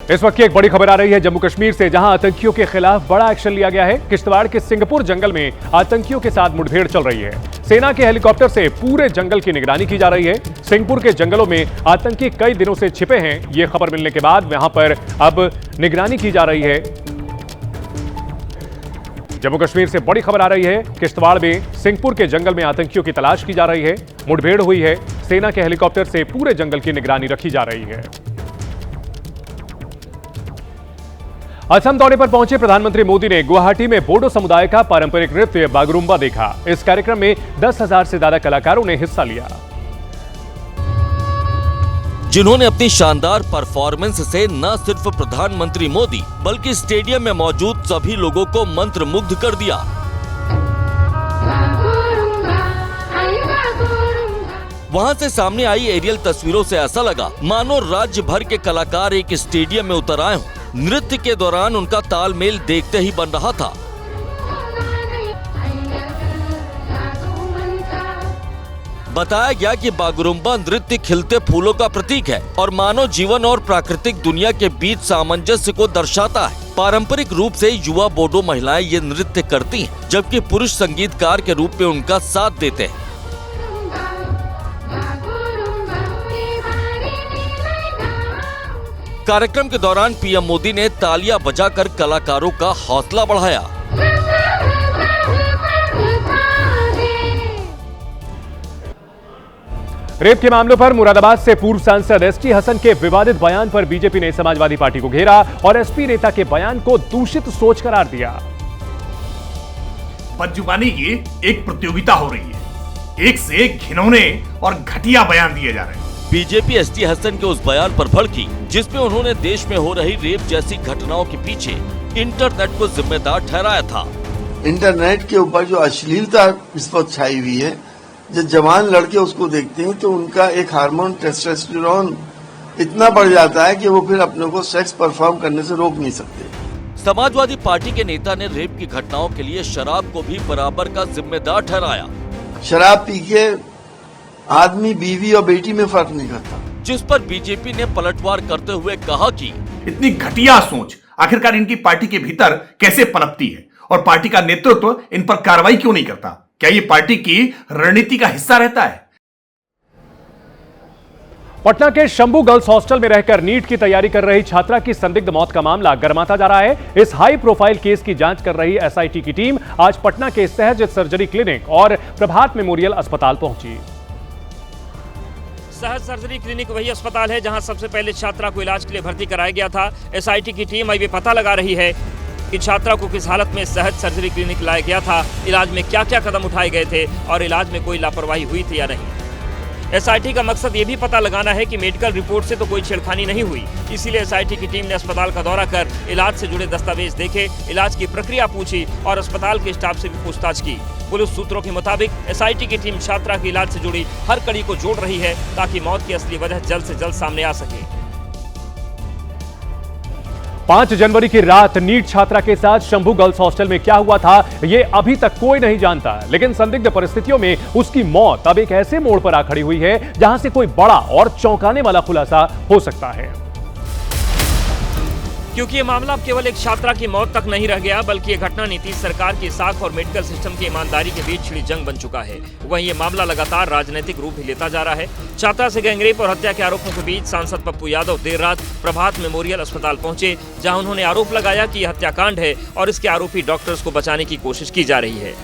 इस वक्त की एक बड़ी खबर आ रही है जम्मू कश्मीर से, जहां आतंकियों के खिलाफ बड़ा एक्शन लिया गया है। किश्तवाड़ के सिंगपुर जंगल में आतंकियों के साथ मुठभेड़ चल रही है। सेना के हेलीकॉप्टर से पूरे जंगल की निगरानी की जा रही है। सिंगपुर के जंगलों में आतंकी कई दिनों से छिपे हैं। ये खबर मिलने के बाद वहां पर अब निगरानी की जा रही है। जम्मू कश्मीर से बड़ी खबर आ रही है। किश्तवाड़ में सिंगपुर के जंगल में आतंकियों की तलाश की जा रही है। मुठभेड़ हुई है। सेना के हेलीकॉप्टर से पूरे जंगल की निगरानी रखी जा रही है। असम दौरे पर पहुंचे प्रधानमंत्री मोदी ने गुवाहाटी में बोडो समुदाय का पारंपरिक नृत्य बागुरुम्बा देखा। इस कार्यक्रम में 10,000 से ज्यादा कलाकारों ने हिस्सा लिया, जिन्होंने अपनी शानदार परफॉर्मेंस से न सिर्फ प्रधानमंत्री मोदी बल्कि स्टेडियम में मौजूद सभी लोगों को मंत्रमुग्ध कर दिया। वहां से सामने आई एरियल तस्वीरों से ऐसा लगा मानो राज्य भर के कलाकार एक स्टेडियम में उतर आए हों। नृत्य के दौरान उनका तालमेल देखते ही बन रहा था। बताया गया कि बागुरुम्बा नृत्य खिलते फूलों का प्रतीक है और मानव जीवन और प्राकृतिक दुनिया के बीच सामंजस्य को दर्शाता है। पारंपरिक रूप से युवा बोडो महिलाएं ये नृत्य करती हैं, जबकि पुरुष संगीतकार के रूप में उनका साथ देते हैं। कार्यक्रम के दौरान पीएम मोदी ने तालियां बजाकर कलाकारों का हौसला बढ़ाया। रेप के मामलों पर मुरादाबाद से पूर्व सांसद एसटी हसन के विवादित बयान पर बीजेपी ने समाजवादी पार्टी को घेरा और एसपी नेता के बयान को दूषित सोच करार दिया। बदजुबानी की एक प्रतियोगिता हो रही है। एक से एक घिनौने और घटिया बयान दिए जा रहे हैं। बीजेपी एसटी हसन के उस बयान पर भड़की जिसमें उन्होंने देश में हो रही रेप जैसी घटनाओं के पीछे इंटरनेट को जिम्मेदार ठहराया था। इंटरनेट के ऊपर जो अश्लीलता इस वक्त छाई हुई है, जब जवान लड़के उसको देखते हैं तो उनका एक हार्मोन टेस्टोस्टेरोन इतना बढ़ जाता है कि वो फिर अपने को सेक्स परफॉर्म करने से रोक नहीं सकते। समाजवादी पार्टी के नेता ने रेप की घटनाओं के लिए शराब को भी बराबर का जिम्मेदार ठहराया। शराब पी के आदमी बीवी और बेटी में फर्क नहीं करता। जिस पर बीजेपी ने पलटवार करते हुए कहा कि इतनी घटिया सोच आखिरकार इनकी पार्टी के भीतर कैसे पनपती है और पार्टी का नेतृत्व इन पर कार्रवाई क्यों नहीं करता? क्या ये पार्टी की रणनीति का हिस्सा रहता है? पटना के शंभू गर्ल्स हॉस्टल में रहकर नीट की तैयारी कर रही छात्रा की संदिग्ध मौत का मामला गर्माता जा रहा है। इस हाई प्रोफाइल केस की जांच कर रही एसआईटी की टीम आज पटना के सहज सर्जरी क्लिनिक और प्रभात मेमोरियल अस्पताल पहुंची। सहज सर्जरी क्लिनिक वही अस्पताल है जहां सबसे पहले छात्रा को इलाज के लिए भर्ती कराया गया था। एसआईटी की टीम अब ये पता लगा रही है कि छात्रा को किस हालत में सहज सर्जरी क्लिनिक लाया गया था, इलाज में क्या क्या कदम उठाए गए थे और इलाज में कोई लापरवाही हुई थी या नहीं। एसआईटी का मकसद ये भी पता लगाना है कि मेडिकल रिपोर्ट से तो कोई छेड़खानी नहीं हुई। इसीलिए एसआईटी की टीम ने अस्पताल का दौरा कर इलाज से जुड़े दस्तावेज देखे, इलाज की प्रक्रिया पूछी और अस्पताल के स्टाफ से भी पूछताछ की। पुलिस सूत्रों के मुताबिक एसआईटी की टीम छात्रा के इलाज से जुड़ी हर कड़ी को जोड़ रही है ताकि मौत की असली वजह जल्द से जल्द सामने आ सके। 5 जनवरी की रात नीट छात्रा के साथ शंभू गर्ल्स हॉस्टल में क्या हुआ था, यह अभी तक कोई नहीं जानता। लेकिन संदिग्ध परिस्थितियों में उसकी मौत अब एक ऐसे मोड़ पर आ खड़ी हुई है जहां से कोई बड़ा और चौंकाने वाला खुलासा हो सकता है। क्योंकि ये मामला अब केवल एक छात्रा की मौत तक नहीं रह गया, बल्कि ये घटना नीतीश सरकार की साख और मेडिकल सिस्टम की ईमानदारी के बीच छिड़ी जंग बन चुका है। वहीं ये मामला लगातार राजनीतिक रूप भी लेता जा रहा है। छात्रा से गैंगरेप और हत्या के आरोपों के बीच सांसद पप्पू यादव देर रात प्रभात मेमोरियल अस्पताल पहुंचे, जहां उन्होंने आरोप लगाया कि यह हत्याकांड है और इसके आरोपी डॉक्टर्स को बचाने की कोशिश की जा रही है।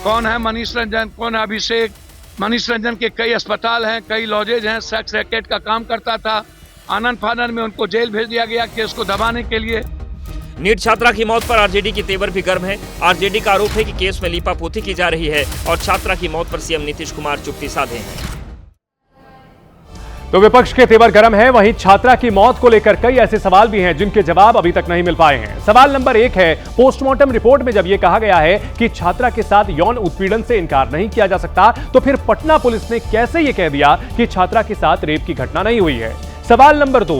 कौन है मनीष रंजन, कौन है अभिषेक? मनीष रंजन के कई अस्पताल हैं, कई लॉजेज हैं, सेक्स रैकेट का काम करता था। आनंद फानंद में उनको जेल भेज दिया गया केस को दबाने के लिए। नीट छात्रा की मौत पर आरजेडी की तेवर भी गर्म है। आरजेडी का आरोप है कि केस में लीपापोती की जा रही है और छात्रा की मौत पर सीएम नीतीश कुमार चुप्पी साधे हैं। तो विपक्ष के तेवर गर्म है, वहीं छात्रा की मौत को लेकर कई ऐसे सवाल भी हैं जिनके जवाब अभी तक नहीं मिल पाए हैं। सवाल नंबर 1 है, पोस्टमार्टम रिपोर्ट में जब यह कहा गया है कि छात्रा के साथ यौन उत्पीड़न से इनकार नहीं किया जा सकता, तो फिर पटना पुलिस ने कैसे यह कह दिया कि छात्रा के साथ रेप की घटना नहीं हुई है? सवाल नंबर 2,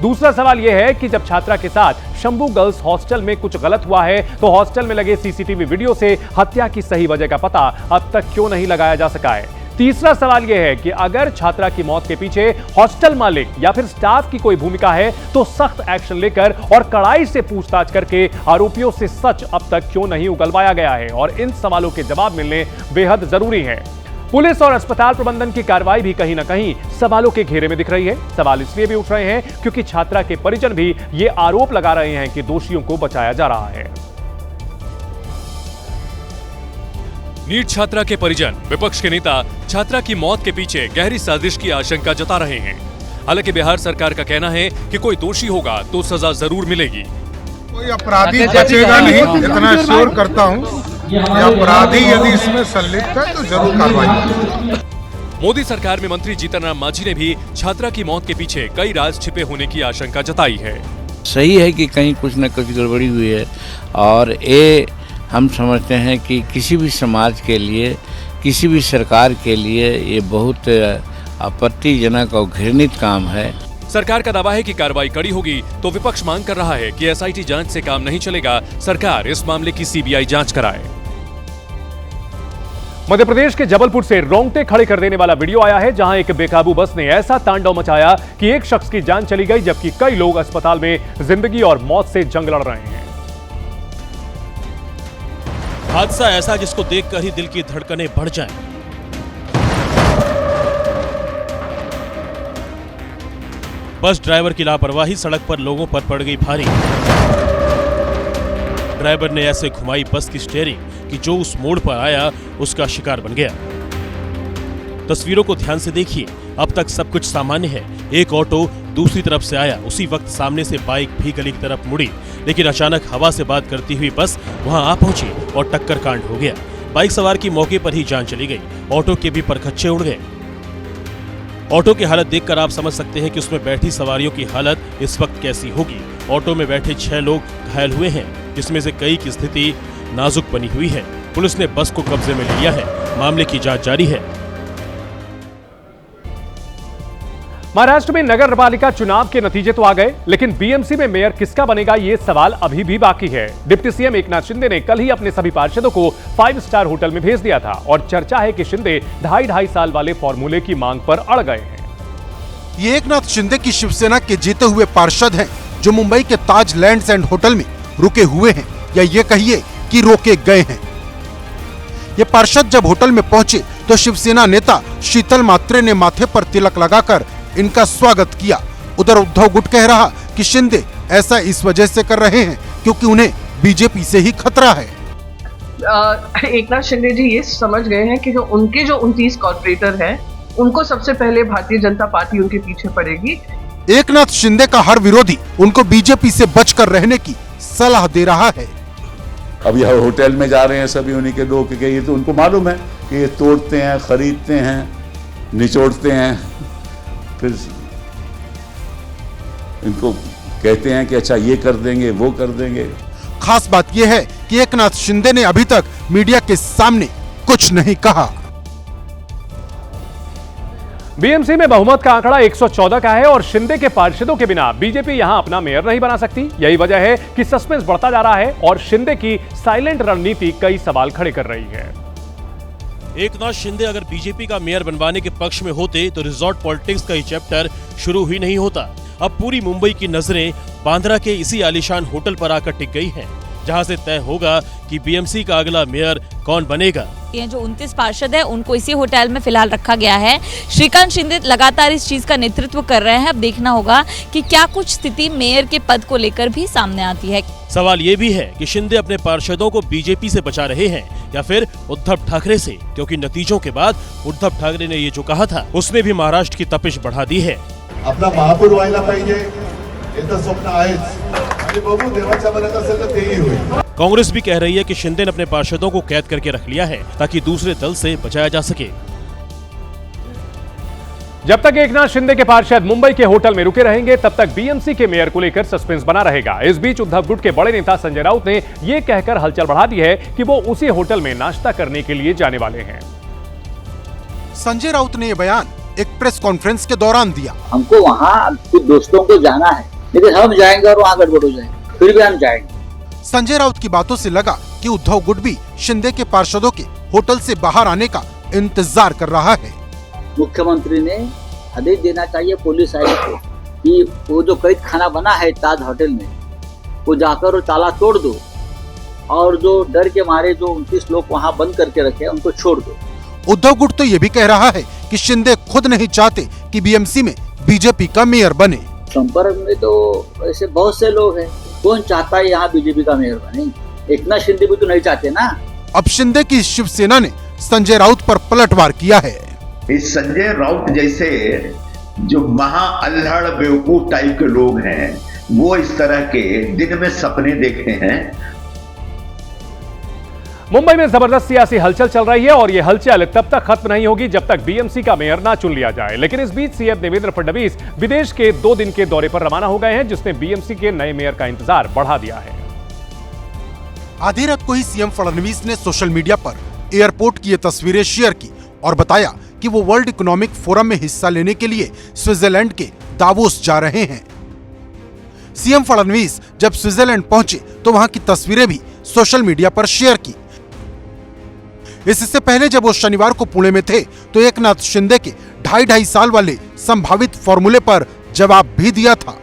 दूसरा सवाल यह है कि जब छात्रा के साथ शंभू गर्ल्स हॉस्टल में कुछ गलत हुआ है तो हॉस्टल में लगे सीसीटीवी वीडियो से हत्या की सही वजह का पता अब तक क्यों नहीं लगाया जा सका है? तीसरा सवाल यह है कि अगर छात्रा की मौत के पीछे हॉस्टल मालिक या फिर स्टाफ की कोई भूमिका है तो सख्त एक्शन लेकर और कड़ाई से पूछताछ करके आरोपियों से सच अब तक क्यों नहीं उगलवाया गया है, और इन सवालों के जवाब मिलने बेहद जरूरी है। पुलिस और अस्पताल प्रबंधन की कार्रवाई भी कहीं ना कहीं सवालों के घेरे में दिख रही है। सवाल इसलिए भी उठ रहे हैं क्योंकि छात्रा के परिजन भी ये आरोप लगा रहे हैं कि दोषियों को बचाया जा रहा है। नीट छात्रा के परिजन विपक्ष के नेता छात्रा की मौत के पीछे गहरी साजिश की आशंका जता रहे हैं। हालांकि बिहार सरकार का कहना है कि कोई दोषी होगा तो सजा जरूर मिलेगी। कोई अपराधी बचेगा नहीं, इतना श्योर करता हूं। अपराधी यदि इसमें संलिप्त है तो जरूर कार्रवाई होगी। मोदी सरकार में मंत्री जीतन राम मांझी ने भी छात्रा की मौत के पीछे कई राज छिपे होने की आशंका जताई है। सही है कि कहीं कुछ न कुछ गड़बड़ी हुई है, और ये हम समझते हैं कि किसी भी समाज के लिए, किसी भी सरकार के लिए ये बहुत आपत्तिजनक और घृणित काम है। सरकार का दावा है कि कार्रवाई कड़ी होगी, तो विपक्ष मांग कर रहा है कि एसआईटी जांच से काम नहीं चलेगा, सरकार इस मामले की सीबीआई जांच कराए। मध्य प्रदेश के जबलपुर से रोंगटे खड़े कर देने वाला वीडियो आया है, जहां एक बेकाबू बस ने ऐसा तांडव मचाया कि एक शख्स की जान चली गई, जबकि कई लोग अस्पताल में जिंदगी और मौत से जंग लड़ रहे हैं। हादसा ऐसा जिसको देखकर ही दिल की धड़कनें बढ़ जाएं। बस ड्राइवर की लापरवाही सड़क पर लोगों पर पड़ गई भारी। ड्राइवर ने ऐसे घुमाई बस की स्टीयरिंग कि जो उस मोड़ पर आया उसका शिकार बन गया। तस्वीरों को ध्यान से देखिए, अब तक सब कुछ सामान्य है। एक ऑटो दूसरी तरफ से आया, उसी वक्त सामने से बाइक भी गली की तरफ मुड़ी, लेकिन अचानक हवा से बात करती हुई बस वहां आ पहुंची और टक्कर कांड हो गया। बाइक सवार की मौके पर ही जान चली गई, ऑटो के भी परखच्चे उड़ गए। ऑटो की हालत देखकर आप समझ सकते हैं कि उसमें बैठी सवारियों की हालत इस वक्त कैसी होगी। ऑटो में बैठे 6 लोग घायल हुए हैं, जिसमें से कई की स्थिति नाजुक बनी हुई है। पुलिस ने बस को कब्जे में लिया है, मामले की जांच जारी है। महाराष्ट्र में नगर पालिका चुनाव के नतीजे तो आ गए, लेकिन बीएमसी में मेयर किसका बनेगा ये सवाल अभी भी बाकी है। डिप्टी सीएम एकनाथ शिंदे ने कल ही अपने सभी पार्षदों को 5 स्टार होटल में भेज दिया था, और चर्चा है कि शिंदे 2.5 साल वाले फॉर्मूले की मांग पर अड़ गए हैं। ये एकनाथ शिंदे की शिवसेना के जीते हुए पार्षद हैं, जो मुंबई के ताज लैंड्स एंड होटल में रुके हुए हैं, या ये कहिए कि रोके गए हैं। ये पार्षद जब होटल में पहुंचे तो शिवसेना नेता शीतल मात्रे ने माथे पर तिलक लगाकर इनका स्वागत किया। उधर उद्धव गुट कह रहा कि शिंदे ऐसा इस वजह से कर रहे हैं क्योंकि उन्हें बीजेपी से ही खतरा है। एकनाथ शिंदे जी ये समझ गए हैं कि जो 29 कॉर्पोरेटर हैं, उनको सबसे पहले भारतीय जनता पार्टी उनके पीछे पड़ेगी। एकनाथ शिंदे का हर विरोधी उनको बीजेपी से बचकर रहने की सलाह दे रहा है। अब यह होटल में जा रहे हैं सभी उन्हीं के लोग, क्योंकि ये तो उनको मालूम है कि ये तोड़ते हैं, खरीदते हैं, निचोड़ते हैं, फिर इनको कहते हैं कि अच्छा ये कर देंगे, वो कर देंगे। खास बात यह है कि एकनाथ शिंदे ने अभी तक मीडिया के सामने कुछ नहीं कहा। बीएमसी में बहुमत का आंकड़ा 114 का है, और शिंदे के पार्षदों के बिना बीजेपी यहां अपना मेयर नहीं बना सकती। यही वजह है कि सस्पेंस बढ़ता जा रहा है, और शिंदे की साइलेंट रणनीति कई सवाल खड़े कर रही है। एकनाथ शिंदे अगर बीजेपी का मेयर बनवाने के पक्ष में होते तो रिजॉर्ट पॉलिटिक्स का ये चैप्टर शुरू ही नहीं होता। अब पूरी मुंबई की नजरें बांद्रा के इसी आलीशान होटल पर आकर टिक गई हैं, जहां से तय होगा कि बीएमसी का अगला मेयर कौन बनेगा। ये जो 29 पार्षद है उनको इसी होटल में फिलहाल रखा गया है। श्रीकांत शिंदे लगातार इस चीज का नेतृत्व कर रहे हैं। अब देखना होगा कि क्या कुछ स्थिति मेयर के पद को लेकर भी सामने आती है। सवाल ये भी है कि शिंदे अपने पार्षदों को बीजेपी से बचा रहे हैं या फिर उद्धव ठाकरे से, क्योंकि नतीजों के बाद उद्धव ठाकरे ने ये जो कहा था उसने भी महाराष्ट्र की तपिश बढ़ा दी है। अपना महापौर व्हायला पाहिजे याचं स्वप्न आहेच, आणि बघू देवाच्या मनात असेल तर तेही होईल। कांग्रेस भी कह रही है कि शिंदे ने अपने पार्षदों को कैद करके रख लिया है ताकि दूसरे दल से बचाया जा सके। जब तक एकनाथ शिंदे के पार्षद मुंबई के होटल में रुके रहेंगे, तब तक बीएमसी के मेयर को लेकर सस्पेंस बना रहेगा। इस बीच उद्धव गुट के बड़े नेता संजय राउत ने यह कहकर हलचल बढ़ा दी है कि वो उसी होटल में नाश्ता करने के लिए जाने वाले हैं। संजय राउत ने यह बयान एक प्रेस कॉन्फ्रेंस के दौरान दिया। हमको वहाँ कुछ दोस्तों को जाना है, लेकिन हम जाएंगे और वहाँ गड़बड़ हो जाएंगे, फिर भी हम जाएंगे। संजय राउत की बातों से लगा कि उद्धव गुट भी शिंदे के पार्षदों के होटल से बाहर आने का इंतजार कर रहा है। मुख्यमंत्री ने आदेश देना चाहिए पुलिस आयुक्त को कि वो जो कैद खाना बना है ताज होटल में, वो जाकर वो ताला तोड़ दो और जो डर के मारे जो 29 लोग वहाँ बंद करके रखे उनको छोड़ दो। उद्धव गुट तो ये भी कह रहा है कि शिंदे खुद नहीं चाहते कि बीएमसी में बीजेपी का मेयर बने। संपर्क में तो ऐसे बहुत से लोग हैं, कौन चाहता है यहाँ बीजेपी का मेयर बने? एकनाथ शिंदे भी तो नहीं चाहते ना। अब शिंदे की शिवसेना ने संजय राउत पर पलटवार किया है। इस संजय राउत जैसे जो महा अल्हड़ बेवकूफ टाइप के लोग हैं, वो इस तरह के दिन में सपने देखते हैं। मुंबई में जबरदस्त सियासी हलचल चल रही है और यह हलचल तब तक खत्म नहीं होगी जब तक बीएमसी का मेयर ना चुन लिया जाए। लेकिन इस बीच सीएम देवेंद्र फडणवीस विदेश के 2 दिन के दौरे पर रवाना हो गए हैं, जिसने बीएमसी के नए मेयर का इंतजार बढ़ा दिया है। आधी रात को ही सीएम फडणवीस ने सोशल मीडिया पर एयरपोर्ट की ये तस्वीरें शेयर की और बताया कि वो वर्ल्ड इकोनॉमिक फोरम में हिस्सा लेने के लिए स्विट्जरलैंड के दावोस जा रहे हैं। सीएम फडणवीस जब स्विट्जरलैंड पहुंचे तो वहां की तस्वीरें भी सोशल मीडिया पर शेयर की। इससे पहले जब वो शनिवार को पुणे में थे तो एकनाथ शिंदे के 2.5 साल वाले संभावित फॉर्मूले पर जवाब भी दिया था।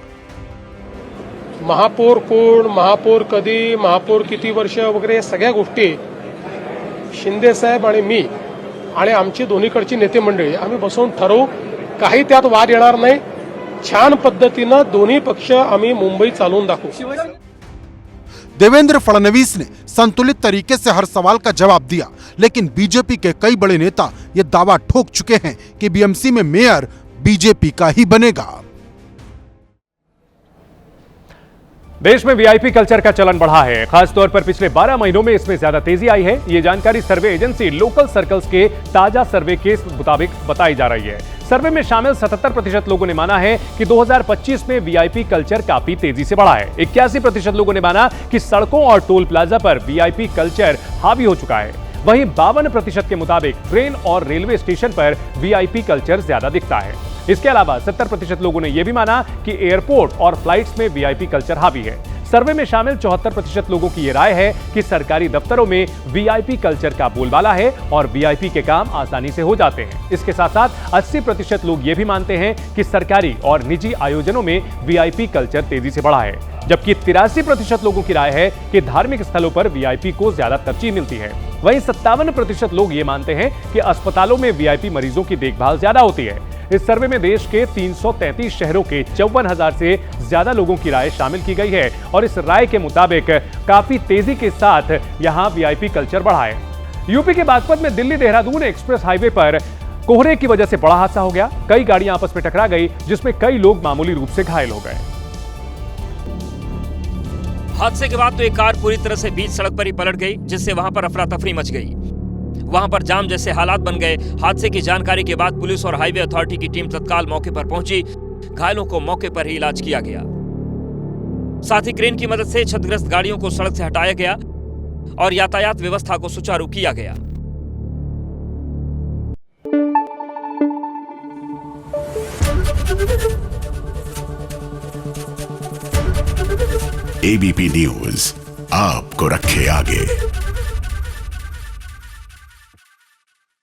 महापौर कोण, महापौर कधी, महापौर किती वर्ष वगैरे सगळ्या गोष्टी शिंदे साहेब आणि मी आणि आमची दोन्हीकडची नेते मंडळी आम्ही बसून ठरवू। काही त्यात वाद येणार नाही। छान पद्धतीनं दोन्ही पक्ष आम्ही मुंबई चालवून दाखवू। देवेंद्र फडणवीस ने संतुलित तरीके से हर सवाल का जवाब दिया, लेकिन बीजेपी के कई बड़े नेता ये दावा ठोक चुके हैं कि बीएमसी में मेयर बीजेपी का ही बनेगा। देश में वीआईपी कल्चर का चलन बढ़ा है, खासतौर पर पिछले 12 महीनों में इसमें ज्यादा तेजी आई है। ये जानकारी सर्वे एजेंसी लोकल सर्कल्स के ताजा सर्वे के मुताबिक बताई जा रही है। सर्वे में शामिल 77% लोगों ने माना है कि 2025 में वीआईपी कल्चर काफी तेजी से बढ़ा है। 81% लोगों ने माना कि सड़कों और टोल प्लाजा पर वीआईपी कल्चर हावी हो चुका है। वहीं 52% के मुताबिक ट्रेन और रेलवे स्टेशन पर वीआईपी कल्चर ज्यादा दिखता है। इसके अलावा 70% लोगों ने यह भी माना कि एयरपोर्ट और फ्लाइट्स में वीआईपी कल्चर हावी है। सर्वे में शामिल 74% लोगों की यह राय है कि सरकारी दफ्तरों में वीआईपी कल्चर का बोलबाला है और वीआईपी के काम आसानी से हो जाते हैं। इसके साथ साथ 80% लोग ये भी मानते हैं कि सरकारी और निजी आयोजनों में वीआईपी कल्चर तेजी से बढ़ा है, जबकि 83% लोगों की राय है कि धार्मिक स्थलों पर वीआईपी को ज्यादा तरजीह मिलती है। वहीं 57% लोग ये मानते हैं कि अस्पतालों में वीआईपी मरीजों की देखभाल ज्यादा होती है। इस सर्वे में देश के 333 शहरों के 54,000 से ज्यादा लोगों की राय शामिल की गई है और इस राय के मुताबिक काफी तेजी के साथ यहां वीआईपी कल्चर बढ़ा है। यूपी के बागपत में दिल्ली देहरादून एक्सप्रेस हाईवे पर कोहरे की वजह से बड़ा हादसा हो गया। कई गाड़ियां आपस में टकरा गई, जिसमें कई लोग मामूली रूप से घायल हो गए। हादसे के बाद तो एक कार पूरी तरह से बीच सड़क पर ही पलट गई, जिससे वहां पर अफरा तफरी मच गई। वहां पर जाम जैसे हालात बन गए। हादसे की जानकारी के बाद पुलिस और हाईवे अथॉरिटी की टीम तत्काल मौके पर पहुंची। घायलों को मौके पर ही इलाज किया गया। साथ ही क्रेन की मदद से क्षतिग्रस्त गाड़ियों को सड़क से हटाया गया और यातायात व्यवस्था को सुचारू किया गया। एबीपी न्यूज आपको रखे आगे।